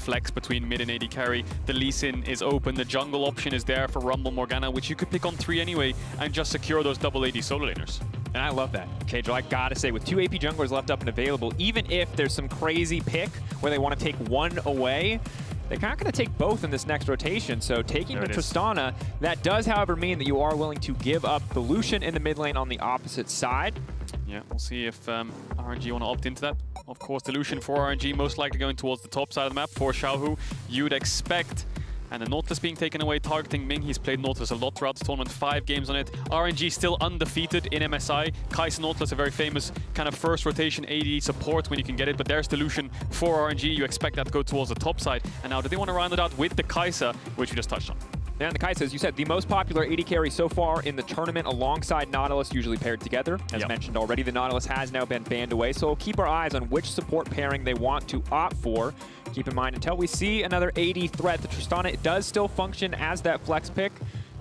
flex between mid and AD carry. The Lee Sin is open. The jungle option is there for Rumble Morgana, which you could pick on 3 anyway and just secure those double AD solo laners. And I love that, Kagel. I gotta say, with 2 AP junglers left up and available, even if there's some crazy pick where they want to take one away, they're not going to take both in this next rotation. So taking the Tristana, that does, however, mean that you are willing to give up the Lucian in the mid lane on the opposite side. Yeah, we'll see if RNG want to opt into that. Of course, the Lucian for RNG most likely going towards the top side of the map. For Xiaohu, you'd expect. And the Nautilus being taken away, targeting Ming. He's played Nautilus a lot throughout the tournament, 5 games on it. RNG still undefeated in MSI. Kai'Sa Nautilus, a very famous kind of first rotation AD support when you can get it, but there's the Lucian for RNG. You expect that to go towards the top side. And now do they want to round it out with the Kai'Sa, which we just touched on? And the Kai'Sa, as you said, the most popular AD carry so far in the tournament alongside Nautilus, usually paired together. As mentioned already, the Nautilus has now been banned away, so we'll keep our eyes on which support pairing they want to opt for. Keep in mind, until we see another AD threat, the Tristana, it does still function as that flex pick.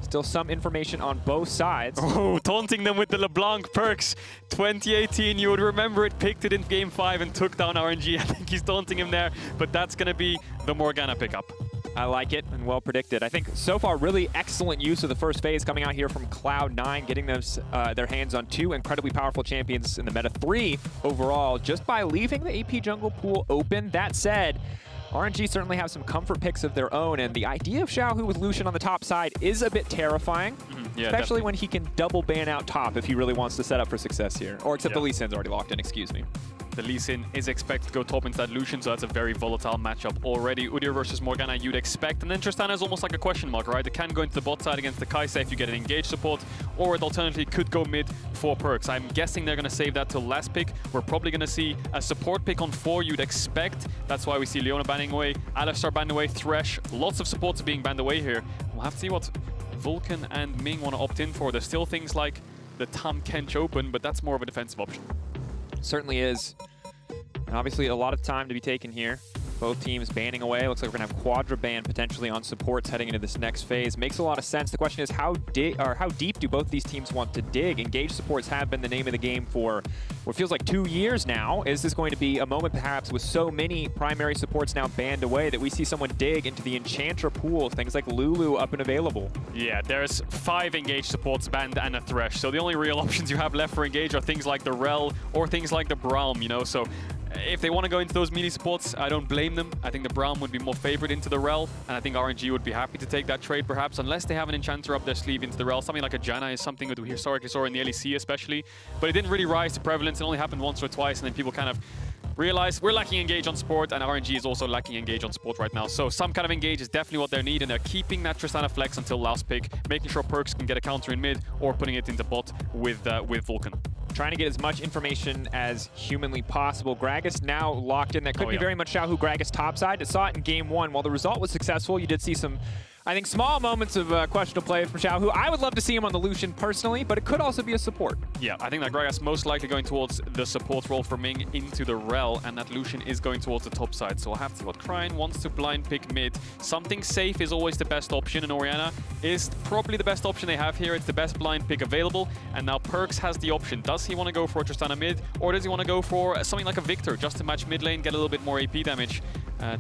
Still some information on both sides. Oh, taunting them with the LeBlanc perks. 2018, you would remember it, picked it in Game 5 and took down RNG. I think he's taunting him there, but that's going to be the Morgana pickup. I like it, and well predicted. I think so far really excellent use of the first phase coming out here from Cloud9, getting them their hands on 2 incredibly powerful champions in the meta, 3 overall, just by leaving the AP jungle pool open. That said, RNG certainly have some comfort picks of their own, and the idea of Xiaohu with Lucian on the top side is a bit terrifying, yeah, especially when he can double ban out top if he really wants to set up for success here. Or except the Lee Sin's already locked in, excuse me. The Lee Sin is expected to go top into that Lucian, so that's a very volatile matchup already. Udyr versus Morgana, you'd expect. And then Tristana is almost like a question mark, right? It can go into the bot side against the Kai'Sa if you get an engaged support, or it alternatively could go mid for Perkz. I'm guessing they're going to save that till last pick. We're probably going to see a support pick on 4, you'd expect. That's why we see Leona banning away, Alistar banned away, Thresh. Lots of supports are being banned away here. We'll have to see what Vulcan and Ming want to opt in for. There's still things like the Tahm Kench open, but that's more of a defensive option. Certainly is. And obviously a lot of time to be taken here. Both teams banning away. Looks like we're going to have Quadra ban potentially on supports heading into this next phase. Makes a lot of sense. The question is how deep do both these teams want to dig? Engaged supports have been the name of the game for what feels like 2 years now. Is this going to be a moment perhaps with so many primary supports now banned away that we see someone dig into the Enchanter pool, things like Lulu up and available? Yeah, there's 5 engaged supports banned and a Thresh. So the only real options you have left for engage are things like the Rell or things like the Braum, you know, so if they want to go into those melee supports, I don't blame them. I think the Braum would be more favored into the Rell, and I think RNG would be happy to take that trade perhaps, unless they have an Enchanter up their sleeve into the Rell. Something like a Janna is something that we historically saw in the LEC especially, but it didn't really rise to prevalence. It only happened once or twice, and then people kind of realize we're lacking engage on support, and RNG is also lacking engage on support right now. So some kind of engage is definitely what they need, and they're keeping that Tristana flex until last pick, making sure Perkz can get a counter in mid, or putting it into bot with Vulcan. Trying to get as much information as humanly possible. Gragas now locked in. That could be very much Xiaohu Gragas topside. It saw it in game 1. While the result was successful, you did see some, I think, small moments of questionable play from Xiaohu. I would love to see him on the Lucian personally, but it could also be a support. Yeah, I think that Gragas most likely going towards the support role for Ming into the Rell, and that Lucian is going towards the top side. So we'll have to see what Cryin wants to blind pick mid. Something safe is always the best option, and Orianna is probably the best option they have here. It's the best blind pick available, and now Perkz has the option. Does he want to go for a Tristana mid, or does he want to go for something like a Victor, just to match mid lane, get a little bit more AP damage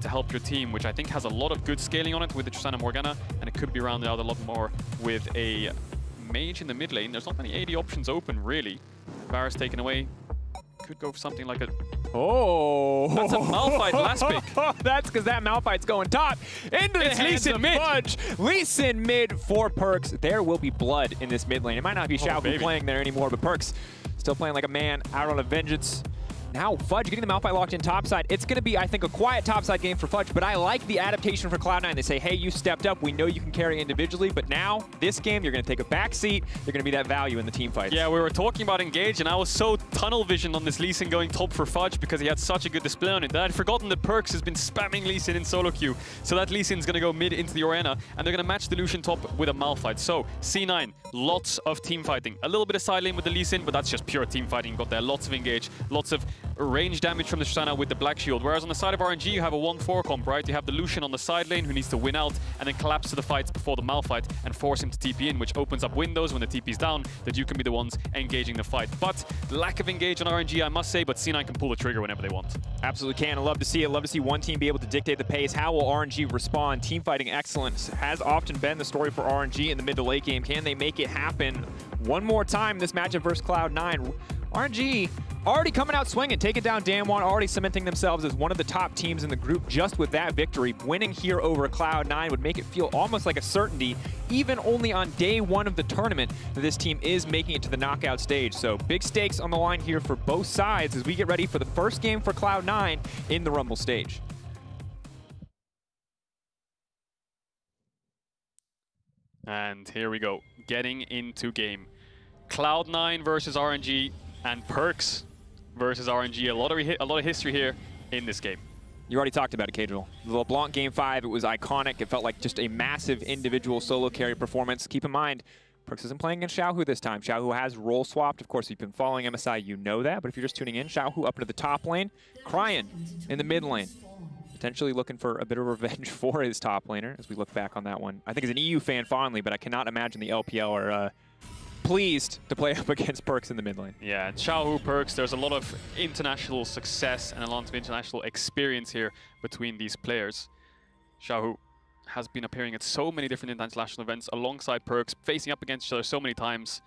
to help your team, which I think has a lot of good scaling on it with the Tristana Morgana, and it could be rounded out a lot more with a Mage in the mid lane. There's not many AD options open, really. Varus taken away. Could go for something like a... Oh! That's a Malphite last pick. That's because that Malphite's going top into the hands of Fudge. Lee Sin mid for Perkz. There will be blood in this mid lane. It might not be Xiaohu playing there anymore, but Perkz still playing like a man out on a vengeance. Now, Fudge getting the Malphite locked in topside. It's going to be, I think, a quiet topside game for Fudge, but I like the adaptation for Cloud9. They say, hey, you stepped up. We know you can carry individually, but now, this game, you're going to take a back seat. You're going to be that value in the team fights. Yeah, we were talking about engage, and I was so tunnel visioned on this Lee Sin going top for Fudge because he had such a good display on it that I'd forgotten that Perkz has been spamming Lee Sin in solo queue. So that Lee Sin's going to go mid into the Orianna, and they're going to match the Lucian top with a Malphite. So, C9, lots of team fighting. A little bit of side lane with the Lee Sin, but that's just pure team fighting. You've got there lots of engage, lots of range damage from the Tristana with the Black Shield. Whereas on the side of RNG, you have a 1-4 comp, right? You have the Lucian on the side lane who needs to win out and then collapse to the fights before the Malphite and force him to TP in, which opens up windows when the TP's down that you can be the ones engaging the fight. But lack of engage on RNG, I must say, but C9 can pull the trigger whenever they want. Absolutely can. I love to see it. Love to see one team be able to dictate the pace. How will RNG respond? Team fighting excellence has often been the story for RNG in the mid to late game. Can they make it happen one more time this matchup versus Cloud9? RNG already coming out swinging, taking down Damwon, already cementing themselves as one of the top teams in the group just with that victory. Winning here over Cloud9 would make it feel almost like a certainty, even only on day one of the tournament, that this team is making it to the knockout stage. So big stakes on the line here for both sides as we get ready for the first game for Cloud9 in the Rumble stage. And here we go, getting into game. Cloud9 versus RNG and Perkz versus RNG. A lot of history here in this game. You already talked about it, Kadriel. The LeBlanc Game 5, it was iconic. It felt like just a massive individual solo carry performance. Keep in mind, Perkz isn't playing against Xiaohu this time. Xiaohu has role swapped. Of course, if you've been following MSI, you know that. But if you're just tuning in, Xiaohu up into the top lane, Cryin in the mid lane. Potentially looking for a bit of revenge for his top laner as we look back on that one. I think as an EU fan fondly, but I cannot imagine the LPL are pleased to play up against Perkz in the mid lane. Yeah, Xiaohu, Perkz, there's a lot of international success and a lot of international experience here between these players. Xiaohu has been appearing at so many different international events alongside Perkz, facing up against each other so many times,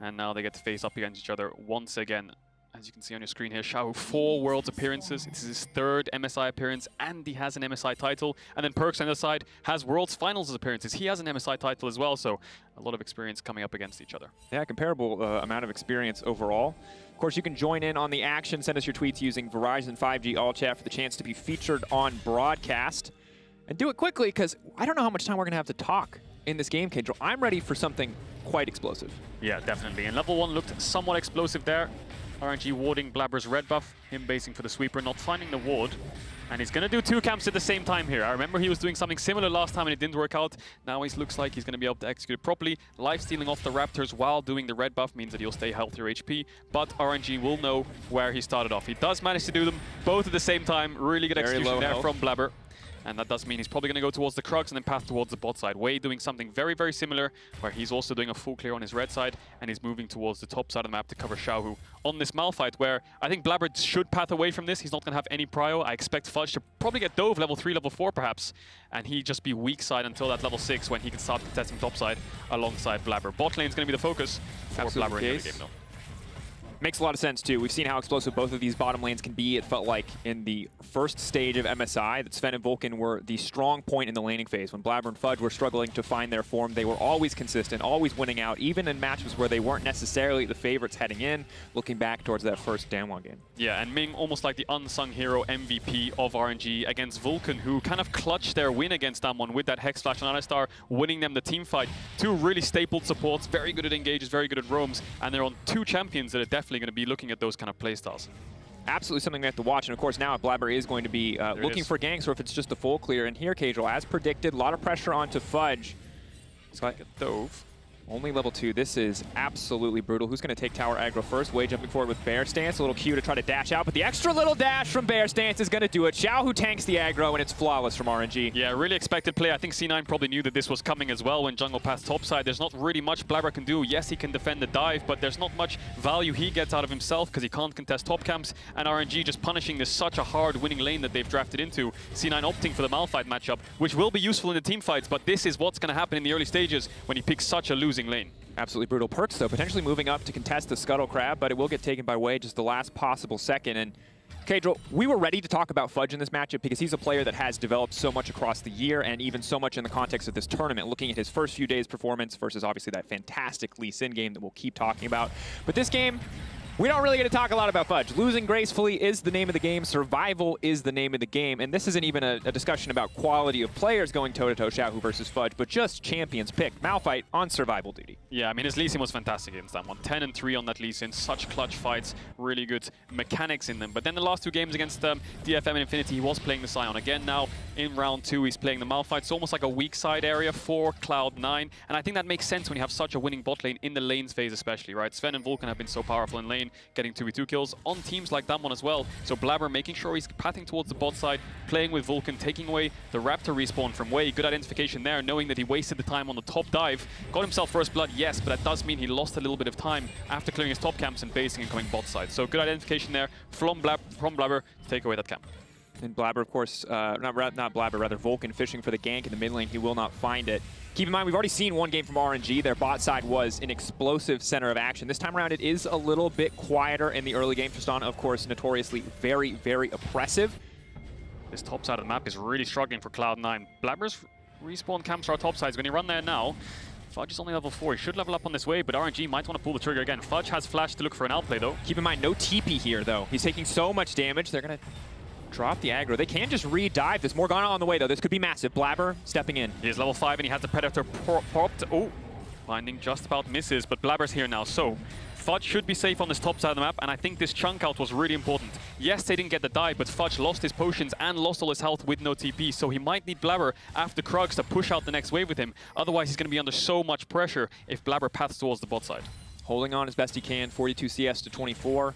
and now they get to face up against each other once again. As you can see on your screen here, Xiaohu, 4 Worlds appearances. It's his 3rd MSI appearance, and he has an MSI title. And then Perkz on the other side has Worlds Finals appearances. He has an MSI title as well, so a lot of experience coming up against each other. Yeah, comparable amount of experience overall. Of course, you can join in on the action. Send us your tweets using Verizon 5G All Chat for the chance to be featured on broadcast. And do it quickly, because I don't know how much time we're going to have to talk in this game, Kadriel. I'm ready for something quite explosive. Yeah, definitely. And level 1 looked somewhat explosive there. RNG warding Blabber's red buff, him basing for the sweeper, not finding the ward. And he's going to do 2 camps at the same time here. I remember he was doing something similar last time and it didn't work out. Now he looks like he's going to be able to execute it properly. Life-stealing off the Raptors while doing the red buff means that he'll stay healthier HP, but RNG will know where he started off. He does manage to do them both at the same time. Really good execution there from Blabber. And that does mean he's probably going to go towards the Krugs and then path towards the bot side. Wei doing something very, very similar, where he's also doing a full clear on his red side, and he's moving towards the top side of the map to cover Xiaohu on this Malphite, where I think Blabber should path away from this. He's not going to have any prio. I expect Fudge to probably get Dove level 3, level 4 perhaps, and he just be weak side until that level 6 when he can start contesting top side alongside Blabber. Bot lane is going to be the focus for Blabber in the game though. Makes a lot of sense, too. We've seen how explosive both of these bottom lanes can be. It felt like in the first stage of MSI that Sven and Vulcan were the strong point in the laning phase. When Blabber and Fudge were struggling to find their form, they were always consistent, always winning out, even in matches where they weren't necessarily the favorites heading in, looking back towards that first Damwon game. Yeah, and Ming almost like the unsung hero MVP of RNG against Vulcan, who kind of clutched their win against Damwon with that Hex Flash on Alistar, winning them the team fight. 2 really stapled supports, very good at engages, very good at roams, and they're on 2 champions that are definitely going to be looking at those kind of playstyles. Absolutely something we have to watch. And of course now Blabber is going to be looking for ganks, or if it's just a full clear. And here, Kadriel, as predicted, a lot of pressure onto Fudge. He's got a Dove. Only level 2. This is absolutely brutal. Who's going to take tower aggro first? Wei jumping forward with Bear Stance. A little Q to try to dash out, but the extra little dash from Bear Stance is going to do it. Xiaohu tanks the aggro, and it's flawless from RNG. Yeah, really expected play. I think C9 probably knew that this was coming as well when jungle passed topside. There's not really much Blabber can do. Yes, he can defend the dive, but there's not much value he gets out of himself because he can't contest top camps, and RNG just punishing this such a hard winning lane that they've drafted into. C9 opting for the Malphite matchup, which will be useful in the team fights, but this is what's going to happen in the early stages when he picks such a losing lane. Absolutely brutal. Perkz, though, potentially moving up to contest the Scuttle Crab, but it will get taken by Wei just the last possible second. And Kadriel, we were ready to talk about Fudge in this matchup because he's a player that has developed so much across the year and even so much in the context of this tournament, looking at his first few days' performance versus obviously that fantastic Lee Sin game that we'll keep talking about. But this game, we don't really get to talk a lot about Fudge. Losing gracefully is the name of the game. Survival is the name of the game. And this isn't even a discussion about quality of players going toe-to-toe, Xiaohu versus Fudge, but just champions picked. Malphite on survival duty. Yeah, I mean, his Lee Sin was fantastic against that one. 10 and 3 on that Lee Sin. Such clutch fights, really good mechanics in them. But then the last 2 games against DFM and Infinity, he was playing the Sion. Again, now in round 2, he's playing the Malphite. It's almost like a weak side area for Cloud9. And I think that makes sense when you have such a winning bot lane in the lanes phase especially, right? Sven and Vulcan have been so powerful in lane. getting 2v2 kills on teams like that one as well. So Blabber making sure he's pathing towards the bot side, playing with Vulcan, taking away the Raptor respawn from Wei. Good identification there, knowing that he wasted the time on the top dive. Got himself first blood, yes, but that does mean he lost a little bit of time after clearing his top camps and basing and coming bot side. So good identification there from Blabber to take away that camp. And Blabber, of course, not Blabber, rather Vulcan fishing for the gank in the mid lane. He will not find it. Keep in mind, we've already seen one game from RNG. Their bot side was an explosive center of action. This time around, it is a little bit quieter in the early game. Tristana, of course, notoriously very, very oppressive. This top side of the map is really struggling for Cloud9. Blabber's respawn camps are top sides. When he run there now, Fudge is only level 4. He should level up on this wave, but RNG might want to pull the trigger again. Fudge has flash to look for an outplay, though. Keep in mind, no TP here, though. He's taking so much damage. They're going to drop the aggro. They can just re-dive. There's Morgana on the way, though. This could be massive. Blabber stepping in. He is level 5, and he has the Predator popped. Oh, Binding just about misses, but Blabber's here now. So Fudge should be safe on this top side of the map, and I think this chunk out was really important. Yes, they didn't get the dive, but Fudge lost his potions and lost all his health with no TP, so he might need Blabber after Krugs to push out the next wave with him. Otherwise, he's going to be under so much pressure if Blabber paths towards the bot side. Holding on as best he can, 42 CS to 24.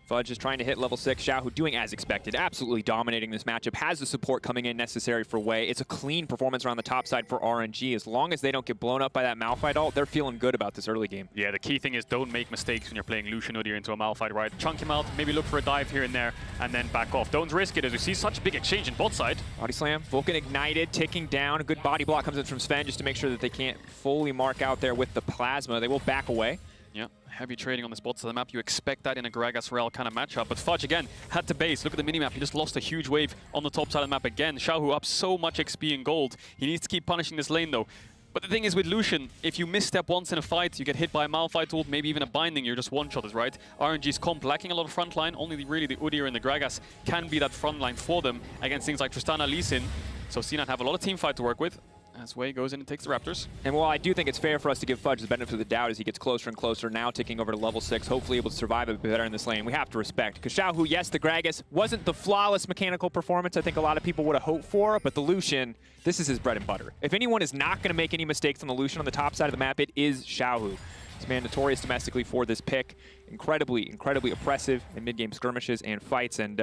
Fudge is trying to hit level 6. Xiaohu doing as expected, absolutely dominating this matchup. Has the support coming in necessary for Wei. It's a clean performance around the top side for RNG. As long as they don't get blown up by that Malphite ult, they're feeling good about this early game. Yeah, the key thing is don't make mistakes when you're playing Lucian Udyr into a Malphite, right? Chunk him out, maybe look for a dive here and there, and then back off. Don't risk it, as we see such a big exchange in bot side. Body slam, Vulcan ignited, ticking down. A good body block comes in from Sven just to make sure that they can't fully mark out there with the plasma. They will back away. Yeah, heavy trading on the spots of the map. You expect that in a Gragas Rell kind of matchup. But Fudge, again, had to base. Look at the minimap. He just lost a huge wave on the top side of the map again. Xiaohu up so much XP and gold. He needs to keep punishing this lane, though. But the thing is with Lucian, if you misstep once in a fight, you get hit by a Malphite ult, maybe even a Binding, you're just one-shotted, right? RNG's comp lacking a lot of frontline. Only really the Udyr and the Gragas can be that frontline for them against things like Tristana, Lee Sin. So C9 have a lot of team fight to work with, as Wei goes in and takes the Raptors. And while I do think it's fair for us to give Fudge the benefit of the doubt as he gets closer and closer, now ticking over to level 6, hopefully able to survive a bit better in this lane, we have to respect. Because Xiaohu, yes, the Gragas wasn't the flawless mechanical performance I think a lot of people would have hoped for, but the Lucian, this is his bread and butter. If anyone is not going to make any mistakes on the Lucian on the top side of the map, it is Xiaohu. This man notorious domestically for this pick. Incredibly, incredibly oppressive in mid-game skirmishes and fights. And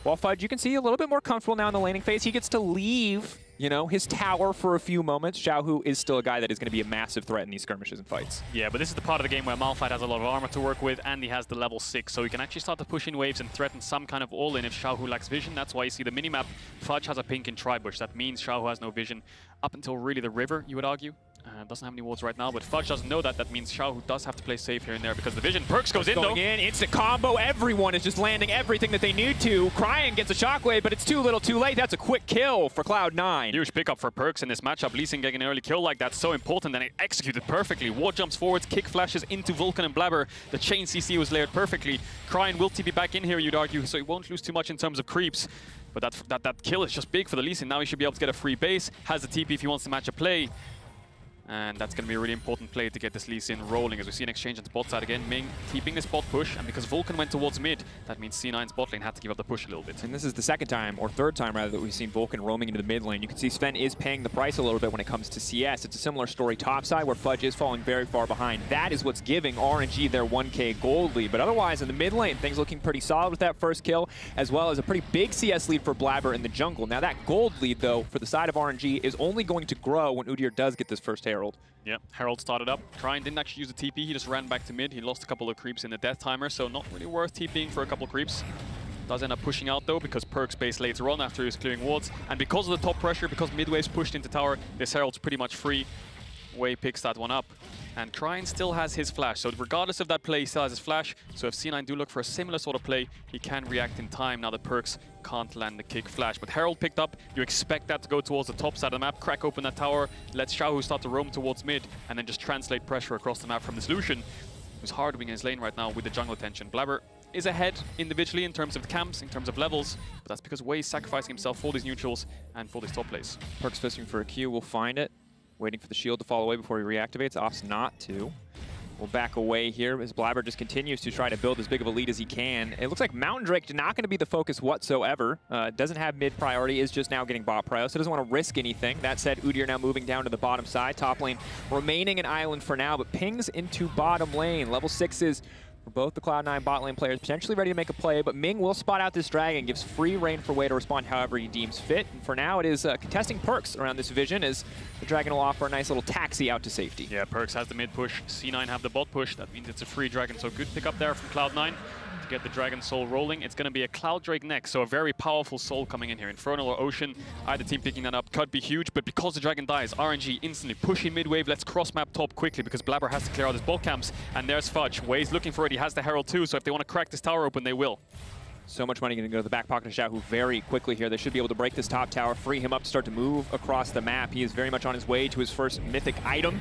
while Fudge, you can see a little bit more comfortable now in the laning phase. He gets to leave, you know, his tower for a few moments. Xiaohu is still a guy that is going to be a massive threat in these skirmishes and fights. Yeah, but this is the part of the game where Malphite has a lot of armor to work with, and he has the level 6, so he can actually start to push in waves and threaten some kind of all-in if Xiaohu lacks vision. That's why you see the minimap. Fudge has a pink in Tribush. That means Xiaohu has no vision up until really the river, you would argue. Doesn't have any wards right now, but Fudge doesn't know that. That means Xiaohu does have to play safe here and there because the vision. Perkz goes in, though. Instant combo. Everyone is just landing everything that they need to. Cryin gets a shockwave, but it's too little too late. That's a quick kill for Cloud9. Huge pickup for Perkz in this matchup. Lee Sin getting an early kill like that's so important, and it executed perfectly. Ward jumps forwards, kick flashes into Vulcan and Blabber. The chain CC was layered perfectly. Cryin will TP back in here, you'd argue, so he won't lose too much in terms of creeps. But that kill is just big for the Lee Sin. Now he should be able to get a free base. Has the TP if he wants to match a play. And that's going to be a really important play to get this Lee Sin rolling, as we see an exchange on the bot side again. Ming keeping this bot push, and because Vulcan went towards mid, that means C9's bot lane had to give up the push a little bit. And this is the second time, or third time rather, that we've seen Vulcan roaming into the mid lane. You can see Sven is paying the price a little bit when it comes to CS. It's a similar story topside, where Fudge is falling very far behind. That is what's giving RNG their 1K gold lead. But otherwise, in the mid lane, things looking pretty solid with that first kill, as well as a pretty big CS lead for Blabber in the jungle. Now that gold lead, though, for the side of RNG is only going to grow when Udyr does get this first Herald. Yep, Herald started up. Cryin didn't actually use the TP, he just ran back to mid. He lost a couple of creeps in the death timer, so not really worth TPing for a couple of creeps. Does end up pushing out though, because Perkz base later on after he was clearing wards. And because of the top pressure, because mid wave's pushed into tower, this Herald's pretty much free. Wei picks that one up. And Cryin still has his flash, so regardless of that play, he still has his flash. So if C9 do look for a similar sort of play, he can react in time now that Perkz can't land the kick flash. But Herald picked up, you expect that to go towards the top side of the map, crack open that tower, let Xiaohu start to roam towards mid, and then just translate pressure across the map from this Lucian, who's hard winging his lane right now with the jungle attention. Blabber is ahead individually in terms of the camps, in terms of levels, but that's because Wei is sacrificing himself for these neutrals and for these top plays. Perkz fishing for a Q, will find it. Waiting for the shield to fall away before he reactivates. Opts not to. We'll back away here as Blabber just continues to try to build as big of a lead as he can. It looks like Mountain Drake is not going to be the focus whatsoever. Doesn't have mid priority, is just now getting bot prio, so doesn't want to risk anything. That said, Udyr now moving down to the bottom side. Top lane remaining an island for now, but pings into bottom lane. Level 6's for both the Cloud9 bot lane players, potentially ready to make a play, but Ming will spot out this dragon, gives free reign for Wei to respond however he deems fit. And for now, it is contesting Perkz around this vision as the dragon will offer a nice little taxi out to safety. Yeah, Perkz has the mid push, C9 have the bot push. That means it's a free dragon, so good pick up there from Cloud9 to get the Dragon Soul rolling. It's going to be a Cloud Drake next, so a very powerful soul coming in here. Infernal or Ocean, either team picking that up could be huge, but because the dragon dies, RNG instantly pushing mid-wave. Let's cross-map top quickly because Blabber has to clear out his bot camps, and there's Fudge. Wei's looking for it, he has the Herald too, so if they want to crack this tower open, they will. So much money going to go to the back pocket of Xiaohu very quickly here. They should be able to break this top tower, free him up to start to move across the map. He is very much on his way to his first mythic item.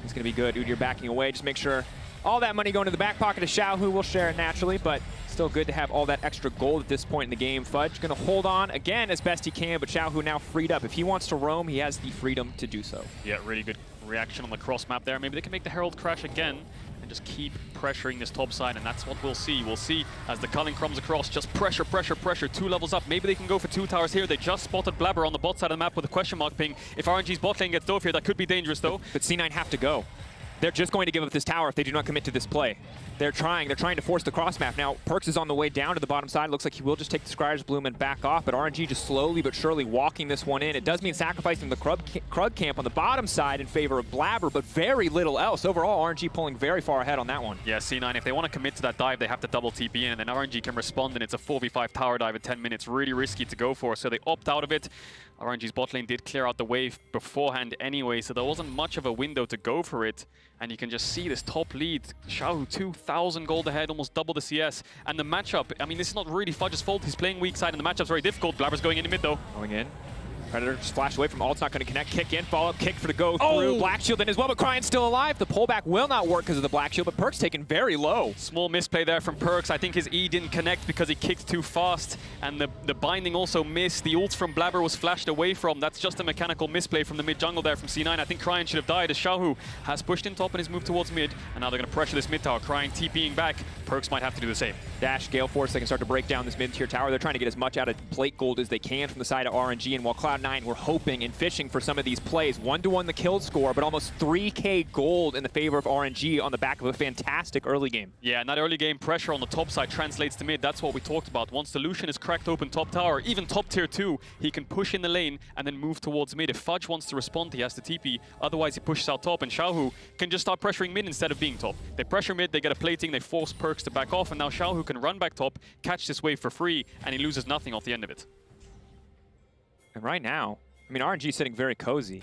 He's going to be good. Udyr backing away. Just make sure all that money going to the back pocket of Xiaohu. Will share it naturally, but still good to have all that extra gold at this point in the game. Fudge going to hold on again as best he can, but Xiaohu now freed up. If he wants to roam, he has the freedom to do so. Yeah, really good reaction on the cross map there. Maybe they can make the Herald crash again and just keep pressuring this top side, and that's what we'll see. We'll see as the culling comes across, just pressure, pressure, pressure, 2 levels up. Maybe they can go for 2 towers here. They just spotted Blabber on the bot side of the map with a question mark ping. If RNG's bot lane gets dove here, that could be dangerous though. But C9 have to go. They're just going to give up this tower if they do not commit to this play. They're trying to force the cross map. Now, Perkz is on the way down to the bottom side. Looks like he will just take the Scryer's Bloom and back off, but RNG just slowly but surely walking this one in. It does mean sacrificing the Krug camp on the bottom side in favor of Blabber, but very little else. Overall, RNG pulling very far ahead on that one. Yeah, C9, if they want to commit to that dive, they have to double TP in, and then RNG can respond, and it's a 4v5 tower dive in 10 minutes. Really risky to go for, so they opt out of it. RNG's bot lane did clear out the wave beforehand anyway, so there wasn't much of a window to go for it. And you can just see this top lead. Xiaohu 2,000 gold ahead, almost double the CS. And the matchup, I mean, this is not really Fudge's fault. He's playing weak side, and the matchup's very difficult. Blabber's going in the mid, though. Going in. Predator just flashed away from ult's not going to connect. Kick in, follow-up kick for the go through. Black Shield in as well, but Cryan's still alive. The pullback will not work because of the Black Shield, but Perkz taken very low. Small misplay there from Perkz. I think his E didn't connect because he kicked too fast, and the binding also missed. The ult from Blabber was flashed away from. That's just a mechanical misplay from the mid jungle there from C9. I think Cryan should have died as Xiaohu has pushed in top and is moved towards mid, and now they're going to pressure this mid tower. Cryan TPing back. Perkz might have to do the same. Dash, Gale Force, they can start to break down this mid-tier tower. They're trying to get as much out of plate gold as they can from the side of RNG, and while Cloud9 were hoping and fishing for some of these plays, 1-to-1 the kill score, but almost 3K gold in the favor of RNG on the back of a fantastic early game. Yeah, and that early game pressure on the top side translates to mid. That's what we talked about. Once the Lucian is cracked open top tower, even top tier 2, he can push in the lane and then move towards mid. If Fudge wants to respond, he has to TP. Otherwise, he pushes out top, and Xiaohu can just start pressuring mid instead of being top. They pressure mid, they get a plating, they force Perkz to back off, and now Xiaohu can run back top, catch this wave for free, and he loses nothing off the end of it. And right now, I mean, RNG is sitting very cozy.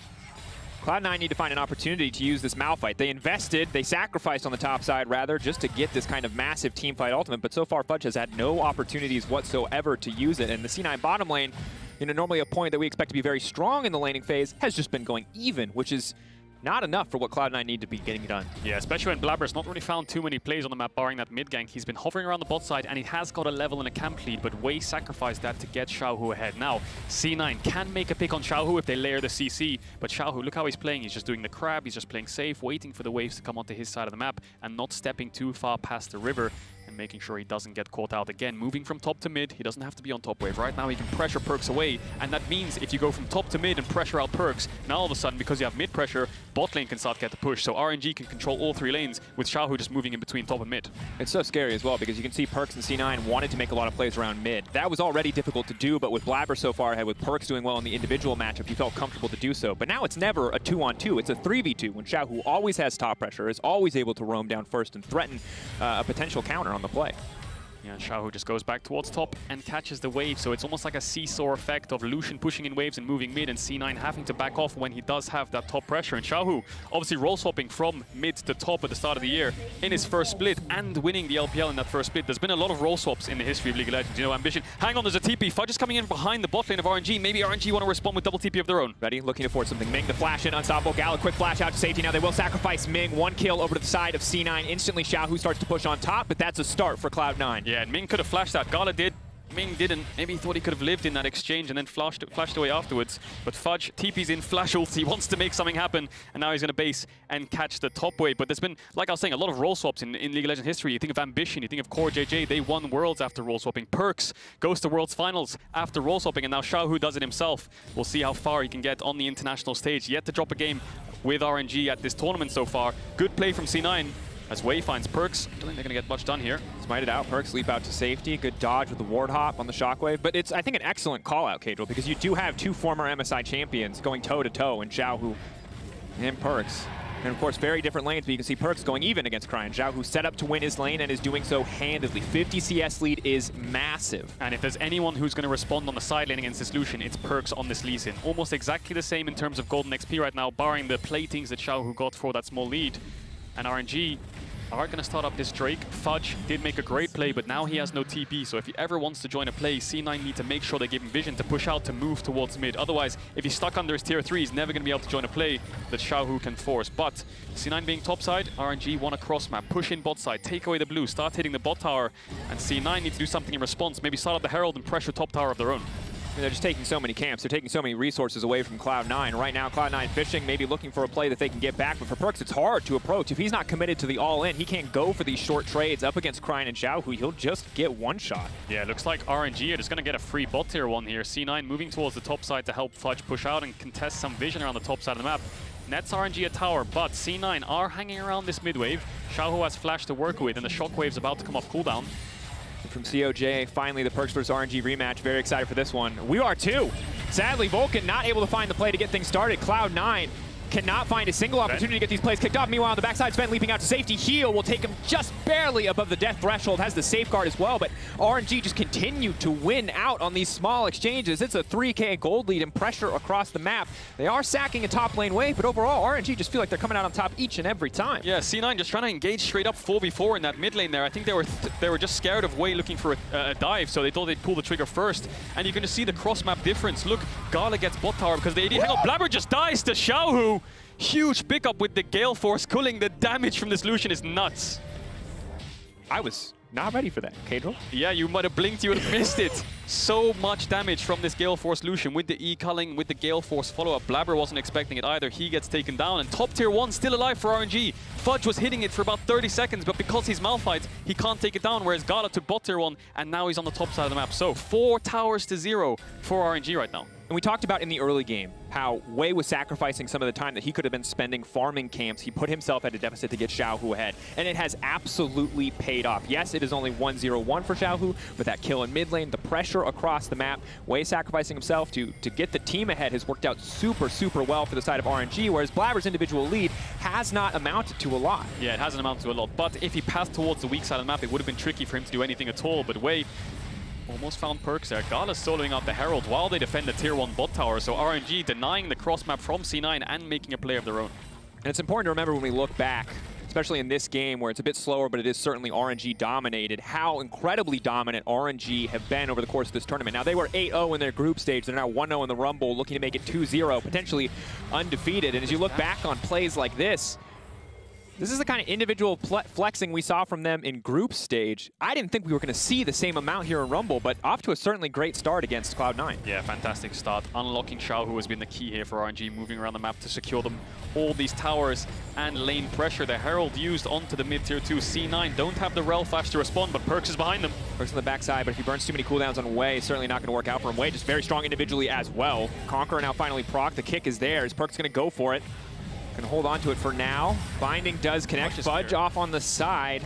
Cloud9 need to find an opportunity to use this Malphite. They invested, they sacrificed on the top side, rather, just to get this kind of massive teamfight ultimate, but so far Fudge has had no opportunities whatsoever to use it, and the C9 bottom lane, you know, normally a point that we expect to be very strong in the laning phase, has just been going even, which is not enough for what Cloud9 need to be getting done. Yeah, especially when Blabber's not really found too many plays on the map, barring that mid gank. He's been hovering around the bot side, and he has got a level and a camp lead, but Wei sacrificed that to get Xiaohu ahead. Now, C9 can make a pick on Xiaohu if they layer the CC, but Xiaohu, look how he's playing. He's just doing the crab, he's just playing safe, waiting for the waves to come onto his side of the map, and not stepping too far past the river, and making sure he doesn't get caught out. Again, moving from top to mid, he doesn't have to be on top wave. Right now he can pressure Perkz away, and that means if you go from top to mid and pressure out Perkz, now all of a sudden, because you have mid pressure, bot lane can start to get the push, so RNG can control all 3 lanes, with Xiaohu just moving in between top and mid. It's so scary as well, because you can see Perkz and C9 wanted to make a lot of plays around mid. That was already difficult to do, but with Blabber so far ahead, with Perkz doing well in the individual matchup, you felt comfortable to do so. But now it's never a 2-on-2, it's a 3v2, when Xiaohu always has top pressure, is always able to roam down first and threaten a potential counter on the play. Yeah, Xiaohu just goes back towards top and catches the wave, so it's almost like a seesaw effect of Lucian pushing in waves and moving mid, and C9 having to back off when he does have that top pressure. And Xiaohu obviously role swapping from mid to top at the start of the year in his first split and winning the LPL in that first split. There's been a lot of role swaps in the history of League of Legends. You know, Ambition, hang on, there's a TP. Fudge is coming in behind the bot lane of RNG. Maybe RNG want to respond with double TP of their own. Ready, looking to force something. Ming, the flash in, unstoppable. Gala, quick flash out to safety. Now they will sacrifice Ming. 1 kill over to the side of C9. Instantly, Xiaohu starts to push on top, but that's a start for Cloud9. Yeah, and Ming could have flashed that. Gala did. Ming didn't. Maybe he thought he could have lived in that exchange and then flashed away afterwards. But Fudge TP's in, flash ult. He wants to make something happen, and now he's going to base and catch the top wave. But there's been, like I was saying, a lot of role swaps in League of Legends history. You think of Ambition, you think of Core JJ. They won Worlds after role swapping. Perkz goes to Worlds Finals after role swapping, and now Xiaohu does it himself. We'll see how far he can get on the international stage. Yet to drop a game with RNG at this tournament so far. Good play from C9. As Wei finds Perkz, I don't think they're going to get much done here. Smite it out, Perkz leap out to safety. Good dodge with the ward hop on the shockwave. But it's, I think, an excellent call out, Kagel, because you do have two former MSI champions going toe-to-toe in Xiaohu and Perkz. And of course, very different lanes, but you can see Perkz going even against Cryin. Xiaohu set up to win his lane and is doing so handedly. 50 CS lead is massive. And if there's anyone who's going to respond on the side lane against this Lucian, it's Perkz on this Lee Sin. Almost exactly the same in terms of golden XP right now, barring the platings that Xiaohu got for that small lead. And RNG are going to start up this Drake. Fudge did make a great play, but now he has no TP, so if he ever wants to join a play, C9 need to make sure they give him vision to push out to move towards mid. Otherwise, if he's stuck under his tier 3, he's never going to be able to join a play that Xiaohu can force. But C9 being topside, RNG want a cross map, push in bot side, take away the blue, start hitting the bot tower, and C9 need to do something in response, maybe start up the Herald and pressure top tower of their own. They're just taking so many camps. They're taking so many resources away from Cloud9. Right now, Cloud9 fishing, maybe looking for a play that they can get back. But for Perkz, it's hard to approach. If he's not committed to the all-in, he can't go for these short trades up against Cryin and Xiaohu. He'll just get one shot. Yeah, it looks like RNG are just going to get a free bot tier 1 here. C9 moving towards the top side to help Fudge push out and contest some vision around the top side of the map. Nets RNG a tower, but C9 are hanging around this mid wave. Xiaohu has flash to work with, and the shockwave's about to come off cooldown. From COJ, finally the Perkz vs RNG rematch. Very excited for this one. We are too. Sadly, Vulcan not able to find the play to get things started. Cloud9 cannot find a single opportunity to get these plays kicked off. Meanwhile, on the backside, Sven leaping out to safety. Heal will take him just barely above the death threshold. Has the safeguard as well, but RNG just continue to win out on these small exchanges. It's a 3K gold lead and pressure across the map. They are sacking a top lane wave, but overall, RNG just feel like they're coming out on top each and every time. Yeah, C9 just trying to engage straight up 4v4 in that mid lane there. I think they were just scared of Wei looking for a dive, so they thought they'd pull the trigger first. And you can just see the cross map difference. Look, Gala gets bot tower because the AD. Hang on, Blabber just dies to Xiaohu. Huge pickup with the Gale Force cooling. The damage from this Lucian is nuts. I was not ready for that, Kagel. Yeah, you might have blinked, you would have missed it. So much damage from this Gale Force Lucian with the E-culling, with the Gale Force follow-up. Blabber wasn't expecting it either. He gets taken down, and top tier 1 still alive for RNG. Fudge was hitting it for about 30 seconds, but because he's Malphite, he can't take it down, whereas Gala took bot tier 1, and now he's on the top side of the map. So 4 towers to 0 for RNG right now. And we talked about in the early game how Wei was sacrificing some of the time that he could have been spending farming camps. He put himself at a deficit to get Xiaohu ahead, and it has absolutely paid off. Yes, it is only 1-0-1 for Xiaohu, but that kill in mid lane, the pressure across the map, Wei sacrificing himself to get the team ahead has worked out super, super well for the side of RNG, whereas Blabber's individual lead has not amounted to a lot. Yeah, it hasn't amounted to a lot, but if he passed towards the weak side of the map, it would have been tricky for him to do anything at all, but Wei almost found Perkz there. Gala's soloing out the Herald while they defend the tier 1 bot tower, so RNG denying the cross map from C9 and making a play of their own. And it's important to remember when we look back, especially in this game where it's a bit slower, but it is certainly RNG dominated, how incredibly dominant RNG have been over the course of this tournament. Now, they were 8-0 in their group stage. They're now 1-0 in the Rumble, looking to make it 2-0, potentially undefeated. And as you look back on plays like this is the kind of individual flexing we saw from them in group stage. I didn't think we were going to see the same amount here in Rumble, but off to a certainly great start against Cloud9. Yeah, fantastic start. Unlocking Xiaohu has been the key here for RNG, moving around the map to secure them all these towers and lane pressure. The Herald used onto the mid tier 2. C9 don't have the Rel flash to respond, but Perkz is behind them. Perkz on the backside, but if he burns too many cooldowns on Wei, certainly not going to work out for him. Wei just very strong individually as well. Conqueror now finally proc. The kick is there. Is Perkz going to go for it? Can hold on to it for now. Binding does connect. Fudge off on the side.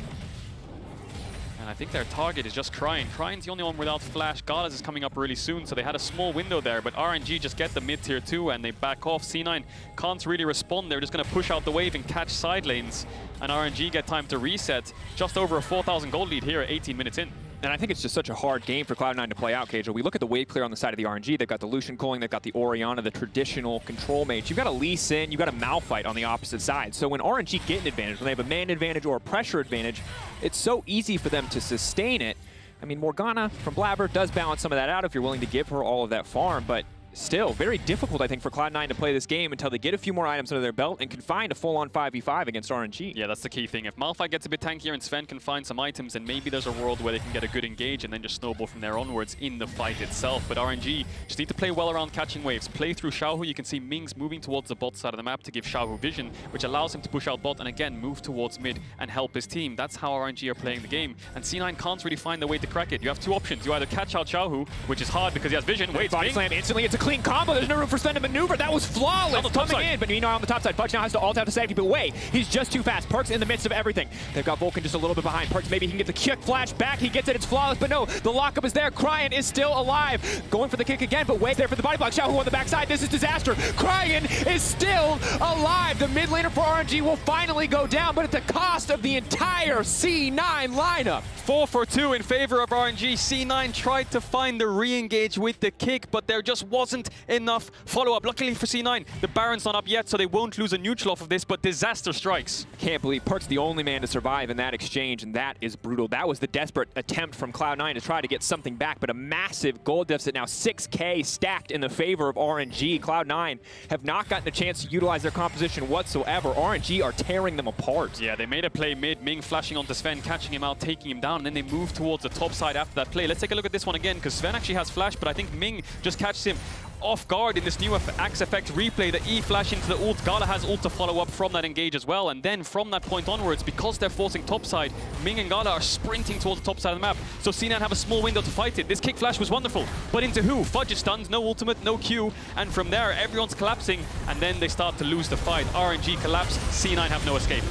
And I think their target is just Cryin. Cryine's the only one without flash. Gala's is coming up really soon, so they had a small window there, but RNG just get the mid tier 2 and they back off. C9 can't really respond. They're just going to push out the wave and catch side lanes, and RNG get time to reset. Just over a 4,000 gold lead here at 18 minutes in. And I think it's just such a hard game for Cloud9 to play out, Kagel. We look at the wave clear on the side of the RNG. They've got the Lucian Culling, they've got the Orianna, the traditional control mage. You've got a Lee Sin, you've got a Malphite on the opposite side. So when RNG get an advantage, when they have a man advantage or a pressure advantage, it's so easy for them to sustain it. I mean, Morgana from Blabber does balance some of that out if you're willing to give her all of that farm, but still very difficult, I think, for Cloud9 to play this game until they get a few more items under their belt and can find a full-on 5v5 against RNG. Yeah, that's the key thing. If Malphite gets a bit tankier and Sven can find some items, then maybe there's a world where they can get a good engage and then just snowball from there onwards in the fight itself. But RNG just need to play well around catching waves. Play through Xiaohu. You can see Mings moving towards the bot side of the map to give Xiaohu vision, which allows him to push out bot and again move towards mid and help his team. That's how RNG are playing the game. And C9 can't really find the way to crack it. You have two options. You either catch out Xiaohu, which is hard because he has vision. Wait, body slam instantly. It's a clean combo. There's no room for Sven to maneuver. That was flawless. On the top coming side. in, but meanwhile on the top side, Fudge now has to ult out to safety, but wait, he's just too fast. Perkz in the midst of everything. They've got Vulcan just a little bit behind. Perkz, maybe he can get the kick flash back. He gets it, it's flawless, but no, the lockup is there. Cryin is still alive. Going for the kick again, but wait there for the body block. Xiaohu on the backside. This is disaster. Cryin is still alive. The mid laner for RNG will finally go down, but at the cost of the entire C9 lineup. 4 for 2 in favor of RNG. C9 tried to find the re-engage with the kick, but there just wasn't enough follow-up. Luckily for C9, the Baron's not up yet, so they won't lose a neutral off of this, but disaster strikes. Can't believe Perkz the only man to survive in that exchange, and that is brutal. That was the desperate attempt from Cloud9 to try to get something back, but a massive gold deficit now, 6K stacked in the favor of RNG. Cloud9 have not gotten a chance to utilize their composition whatsoever. RNG are tearing them apart. Yeah, they made a play mid, Ming flashing onto Sven, catching him out, taking him down, and then they move towards the top side after that play. Let's take a look at this one again, because Sven actually has flash, but I think Ming just catches him off guard in this new Axe Effect replay. The E flash into the ult. Gala has ult to follow up from that engage as well, and then from that point onwards, because they're forcing topside, Ming and Gala are sprinting towards the top side of the map, so C9 have a small window to fight it. This kick flash was wonderful, but into who? Fudge is stunned, no ultimate, no Q, and from there, everyone's collapsing, and then they start to lose the fight. RNG collapse, C9 have no escape.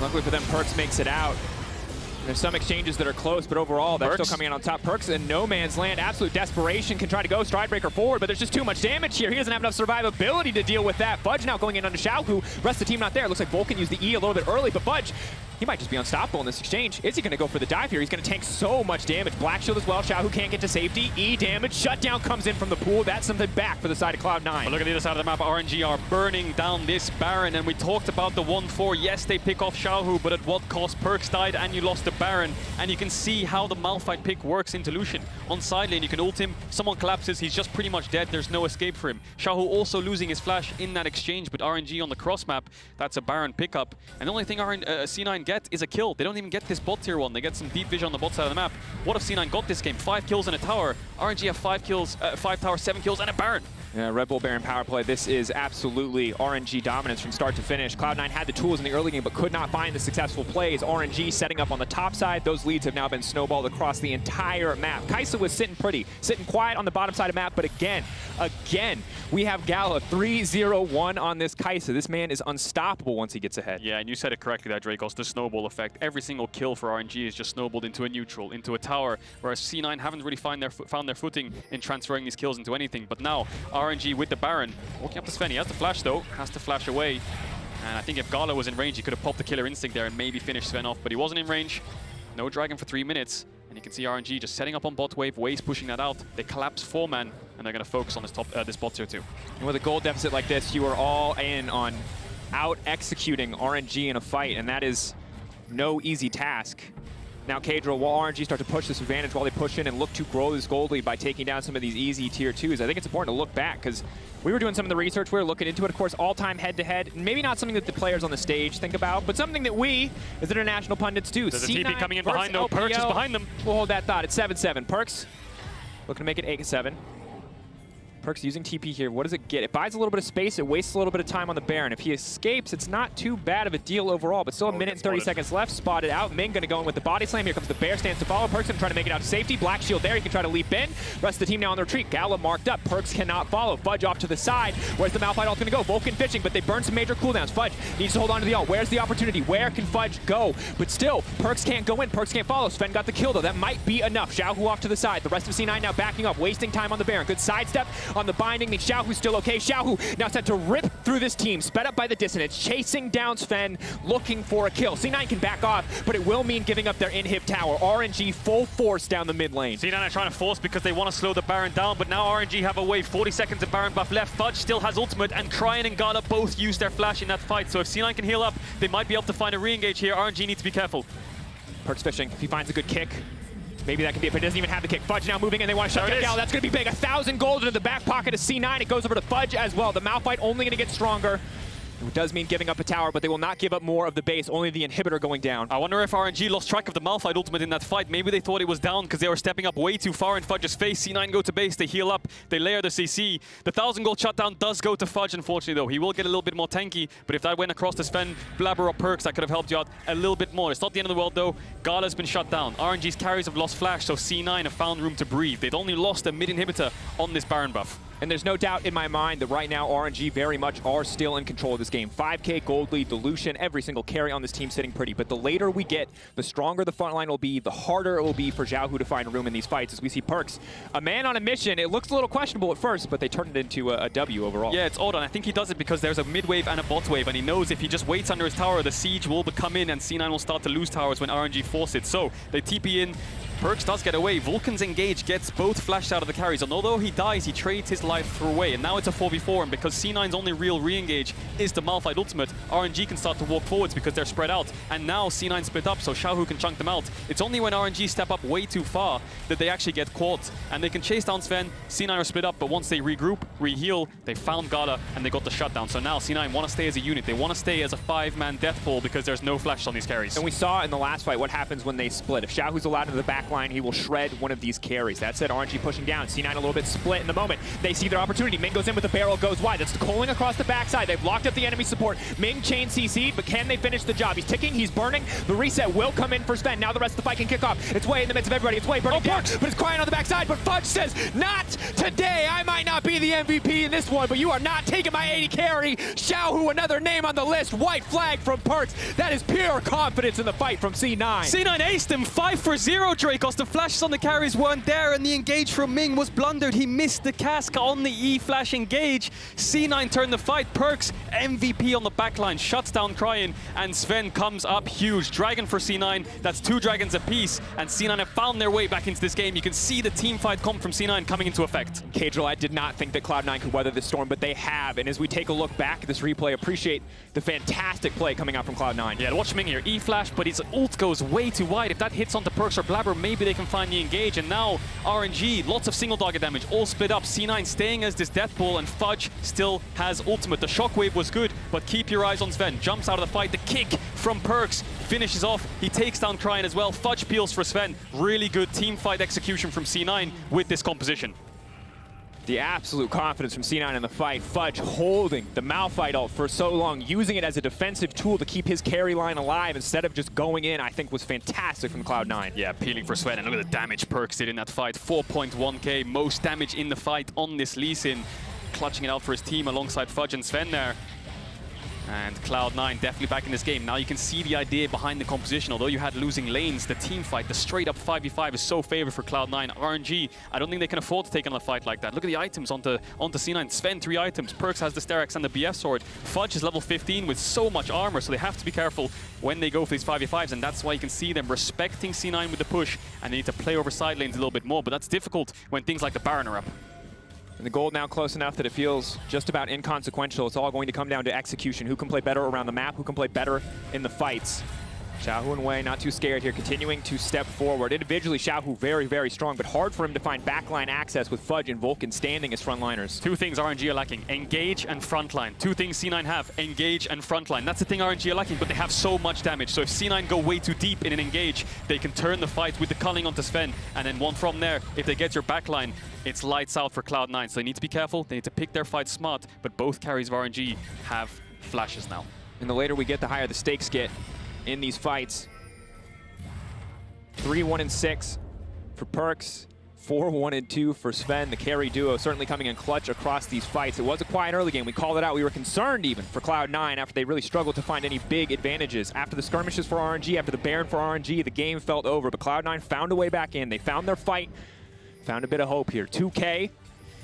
Luckily for them, Perkz makes it out. There's some exchanges that are close, but overall, they're still coming in on top. Perkz in no man's land. Absolute desperation, can try to go Stridebreaker forward, but there's just too much damage here. He doesn't have enough survivability to deal with that. Fudge now going in onto Xiaohu. Rest of the team not there. Looks like Vulcan used the E a little bit early, but Fudge, he might just be unstoppable in this exchange. Is he going to go for the dive here? He's going to tank so much damage. Black Shield as well. Xiaohu can't get to safety. E damage. Shutdown comes in from the pool. That's something back for the side of Cloud9. But look at the other side of the map. RNG are burning down this Baron, and we talked about the 1-4. Yes, they pick off Xiaohu, but at what cost? Perkz died, and you lost the Baron. And you can see how the Malphite pick works into Lucian. On side lane, you can ult him. Someone collapses. He's just pretty much dead. There's no escape for him. Xiaohu also losing his flash in that exchange, but RNG on the cross map, that's a Baron pickup. And the only thing C9 get is a kill. They don't even get this bot tier 1. They get some deep vision on the bot side of the map. What if C9 got this game? 5 kills and a tower. RNG have 5 kills, 5 towers, 7 kills, and a Baron. Yeah, Red Bull Baron power play. This is absolutely RNG dominance from start to finish. Cloud9 had the tools in the early game, but could not find the successful plays. RNG setting up on the top side. Those leads have now been snowballed across the entire map. Kai'Sa was sitting pretty, sitting quiet on the bottom side of the map, but again, we have Gala 3-0-1 on this Kai'Sa. This man is unstoppable once he gets ahead. Yeah, and you said it correctly there, Dracos, the snowball effect. Every single kill for RNG is just snowballed into a neutral, into a tower, whereas C9 haven't really found their footing in transferring these kills into anything. But now, RNG with the Baron, walking up to Sven. He has the flash though, has to flash away. And I think if Gala was in range, he could have popped the killer instinct there and maybe finished Sven off, but he wasn't in range. No dragon for 3 minutes. And you can see RNG just setting up on bot wave, Waze pushing that out. They collapse 4-man, and they're going to focus on this bot tier 2. And with a gold deficit like this, you are all in on out-executing RNG in a fight, and that is no easy task. Now Kadro, while RNG start to push this advantage, while they push in and look to grow this gold lead by taking down some of these easy tier 2s, I think it's important to look back, because we were doing some of the research, we were looking into it, of course, all-time head-to-head, maybe not something that the players on the stage think about, but something that we, as international pundits, do. There's a TP coming in behind, though. Perkz is behind them. We'll hold that thought. It's 7-7. Perkz looking to make it 8-7. Perkz using TP here. What does it get? It buys a little bit of space. It wastes a little bit of time on the Baron. If he escapes, it's not too bad of a deal overall, but still a minute and 30 seconds left. Spotted out. Ming going to go in with the body slam. Here comes the bear. Stands to follow. Perkz going to try to make it out to safety. Black Shield there. He can try to leap in. Rest of the team now on the retreat. Gala marked up. Perkz cannot follow. Fudge off to the side. Where's the Malphite ult going to go? Vulcan fishing, but they burn some major cooldowns. Fudge needs to hold on to the ult. Where's the opportunity? Where can Fudge go? But still, Perkz can't go in. Perkz can't follow. Sven got the kill, though. That might be enough. Xiaohu off to the side. The rest of C9 now backing up, wasting time on the Baron. Good sidestep on the binding. Xiaohu's still okay. Xiaohu now set to rip through this team, sped up by the dissonance, chasing down Sven, looking for a kill. C9 can back off, but it will mean giving up their inhib tower. RNG full force down the mid lane. C9 are trying to force because they want to slow the Baron down, but now RNG have a wave. 40 seconds of Baron buff left. Fudge still has ultimate, and Cryin and Gala both use their flash in that fight. So if C9 can heal up, they might be able to find a re-engage here. RNG needs to be careful. Perkz fishing. If he finds a good kick, maybe that can be it, but he doesn't even have the kick. Fudge now moving, and they want to shut down Gala. That's going to be big. 1,000 gold into the back pocket of C9. It goes over to Fudge as well. The Malphite only going to get stronger. It does mean giving up a tower, but they will not give up more of the base, only the inhibitor going down. I wonder if RNG lost track of the Malphite ultimate in that fight. Maybe they thought it was down because they were stepping up way too far in Fudge's face. C9 go to base, they heal up, they layer the CC. The 1,000 gold shutdown does go to Fudge, unfortunately, though. He will get a little bit more tanky, but if that went across to Sven, Blabber or Perkz, that could have helped you out a little bit more. It's not the end of the world, though. Gala's been shut down. RNG's carries have lost flash, so C9 have found room to breathe. They'd only lost a mid-inhibitor on this Baron buff. And there's no doubt in my mind that right now RNG very much are still in control of this game. 5K gold lead, dilution, every single carry on this team sitting pretty. But the later we get, the stronger the front line will be, the harder it will be for Xiaohu to find room in these fights. As we see Perkz, a man on a mission. It looks a little questionable at first, but they turned it into a W overall. Yeah, it's odd, and I think he does it because there's a mid wave and a bot wave, and he knows if he just waits under his tower, the siege will come in and C9 will start to lose towers when RNG force it. So they TP in. Perkz does get away. Vulcan's engage gets both flashed out of the carries, and although he dies, he trades his life away, and now it's a 4v4, and because C9's only real re-engage is the Malphite ultimate, RNG can start to walk forwards because they're spread out, and now C9 split up, so Xiaohu can chunk them out. It's only when RNG step up way too far that they actually get caught, and they can chase down Sven. C9 are split up, but once they regroup, re-heal, they found Gala, and they got the shutdown. So now C9 want to stay as a unit. They want to stay as a 5-man death pool because there's no flashes on these carries. And we saw in the last fight what happens when they split. If Xiaohu's allowed into the back line, he will shred one of these carries. That said, RNG pushing down. C9 a little bit split in the moment. They see their opportunity. Ming goes in with the barrel, goes wide. That's Coling across the backside. They've locked up the enemy support. Ming chain CC'd, but can they finish the job? He's ticking, he's burning. The reset will come in for Sven. Now the rest of the fight can kick off. It's way in the midst of everybody. It's way burning down, but it's crying on the backside. But Fudge says, not today. I might not be the MVP in this one, but you are not taking my 80 carry. Xiaohu, another name on the list. White flag from Perkz. That is pure confidence in the fight from C9. C9 aced him, 5 for 0, Dracos. The flashes on the carries weren't there, and the engage from Ming was blundered. He missed the cask on the E-flash engage. C9 turned the fight. Perkz, MVP on the backline, shuts down Cryin, and Sven comes up huge. Dragon for C9, that's 2 dragons apiece, and C9 have found their way back into this game. You can see the team fight come from C9 coming into effect. Caedrel did not think that Cloud9 could weather this storm, but they have, and as we take a look back at this replay, appreciate the fantastic play coming out from Cloud9. Yeah, watch Ming here, E-flash, but his ult goes way too wide. If that hits onto Perkz or Blabber, maybe they can find the engage, and now RNG, lots of single target damage, all split up. C9 staying as this death pool, and Fudge still has ultimate. The shockwave was good, but keep your eyes on Sven. Jumps out of the fight, the kick from Perkz finishes off. He takes down Cryin as well. Fudge peels for Sven. Really good team fight execution from C9 with this composition. The absolute confidence from C9 in the fight. Fudge holding the Malphite ult for so long, using it as a defensive tool to keep his carry line alive instead of just going in, I think was fantastic from Cloud9. Yeah, peeling for Sven, and look at the damage Perkz did in that fight. 4.1k, most damage in the fight on this Lee Sin. Clutching it out for his team alongside Fudge and Sven there. And Cloud9 definitely back in this game. Now you can see the idea behind the composition. Although you had losing lanes, the team fight, the straight-up 5v5 is so favored for Cloud9. RNG, I don't think they can afford to take on a fight like that. Look at the items onto C9. Sven, 3 items. Perkz has the Sterak's and the BF sword. Fudge is level 15 with so much armor, so they have to be careful when they go for these 5v5s, and that's why you can see them respecting C9 with the push, and they need to play over side lanes a little bit more, but that's difficult when things like the Baron are up. And the gold now close enough that it feels just about inconsequential. It's all going to come down to execution. Who can play better around the map? Who can play better in the fights? Xiaohu and Wei not too scared here, continuing to step forward. Individually, Xiaohu very, very strong, but hard for him to find backline access with Fudge and Vulcan standing as frontliners. 2 things RNG are lacking, engage and frontline. 2 things C9 have, engage and frontline. That's the thing RNG are lacking, but they have so much damage. So if C9 go way too deep in an engage, they can turn the fight with the culling onto Sven, and then one from there, if they get your backline, it's lights out for Cloud9. So they need to be careful, they need to pick their fights smart, but both carries of RNG have flashes now. And the later we get, the higher the stakes get in these fights. 3-1-6 for Perkz, 4-1-2 for Sven. The carry duo certainly coming in clutch across these fights. It was a quiet early game. We called it out. We were concerned even for Cloud9 after they really struggled to find any big advantages. After the skirmishes for RNG, after the Baron for RNG, the game felt over, but Cloud9 found a way back in. They found their fight, found a bit of hope here. 2K.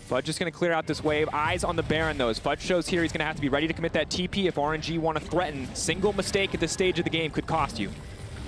Fudge is going to clear out this wave. Eyes on the Baron, though. As Fudge shows here, he's going to have to be ready to commit that TP if RNG want to threaten. Single mistake at this stage of the game could cost you.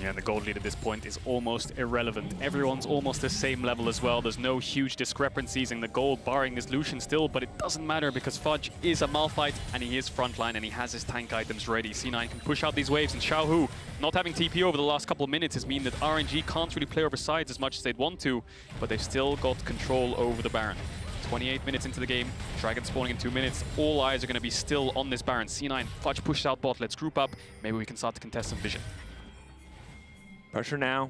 Yeah, the gold lead at this point is almost irrelevant. Everyone's almost the same level as well. There's no huge discrepancies in the gold, barring this Lucian still, but it doesn't matter because Fudge is a Malphite and he is frontline and he has his tank items ready. C9 can push out these waves, and Xiaohu not having TP over the last couple of minutes has mean that RNG can't really play over sides as much as they'd want to, but they've still got control over the Baron. 28 minutes into the game, Dragon spawning in 2 minutes. All eyes are going to be still on this Baron. C9, Fudge pushed out bot. Let's group up. Maybe we can start to contest some vision. Pressure now.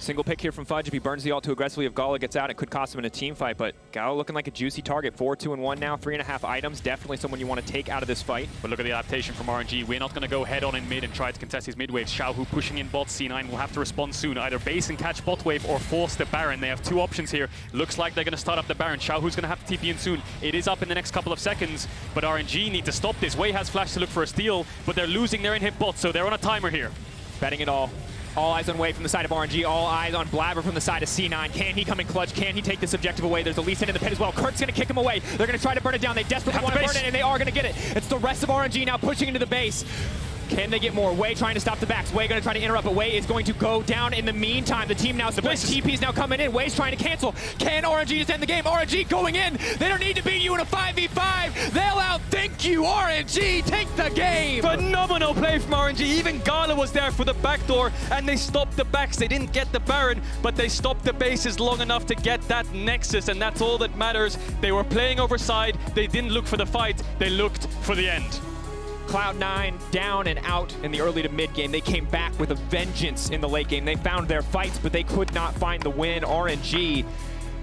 Single pick here from Fudge. If he burns the ult too aggressively, if Gala gets out, it could cost him in a team fight. But Gala looking like a juicy target. 4-2-1 now, 3.5 items. Definitely someone you want to take out of this fight. But look at the adaptation from RNG. We're not going to go head on in mid and try to contest his mid wave. Xiaohu pushing in bot. C9 will have to respond soon. Either base and catch bot wave or force the Baron. They have two options here. Looks like they're going to start up the Baron. Xiaohu's going to have to TP in soon. It is up in the next couple of seconds, but RNG need to stop this. Wei has flash to look for a steal, but they're losing their in-hit bot, so they're on a timer here. Betting it all. All eyes on Wei from the side of RNG, all eyes on Blabber from the side of C9. Can he come in clutch? Can he take this objective away? There's a Lee Sin in the pit as well. Kurt's going to kick him away. They're going to try to burn it down. They desperately want to burn it, and they are going to get it. It's the rest of RNG now pushing into the base. Can they get more? Wei trying to stop the backs. Wei going to try to interrupt, but Wei is going to go down in the meantime. The team now splits. TP's now coming in. Wei's trying to cancel. Can RNG just end the game? RNG going in. They don't need to beat you in a 5v5. They'll outthink you. RNG take the game. Phenomenal play from RNG. Even Gala was there for the backdoor, and they stopped the backs. They didn't get the Baron, but they stopped the bases long enough to get that Nexus, and that's all that matters. They were playing over side. They didn't look for the fight. They looked for the end. Cloud9 down and out in the early to mid game. They came back with a vengeance in the late game. They found their fights, but they could not find the win. RNG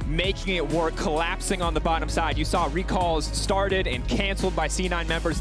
making it work, collapsing on the bottom side. You saw recalls started and canceled by C9 members.